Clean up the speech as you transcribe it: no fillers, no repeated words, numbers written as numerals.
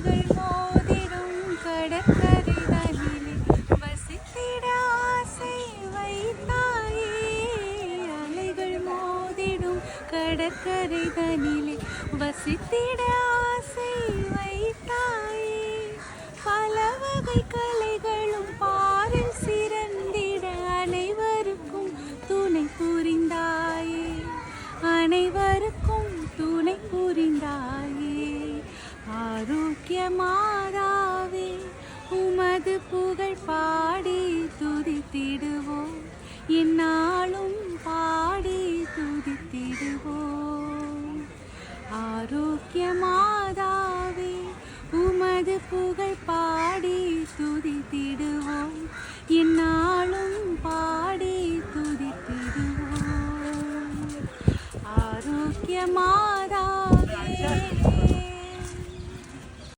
அலைகள் மோதிடும் கடற்கரை தனிலே வசித்திட ஆசை வைத்தாயே. அலைகள் மோதிடும் கடற்கரை தனிலே வசித்திட ஆசை வைத்தாயே. பல வகை கலைகளும் பாரில் சிறந்திட அனைவருக்கும் துணை புரிந்தாயே. அனைவருக்கும் துணை புரிந்தாயே. ஆரோக்கிய மாதாவே உமது புகழ் பாடி துதித்திடுவோம். என்னாலும் பாடி துதித்திடுவோம். ஆரோக்கிய மாதாவே உமது புகழ் பாடி துதித்திடுவோம். என்னாலும் பாடி துதித்திடுவோம். ஆரோக்கியமா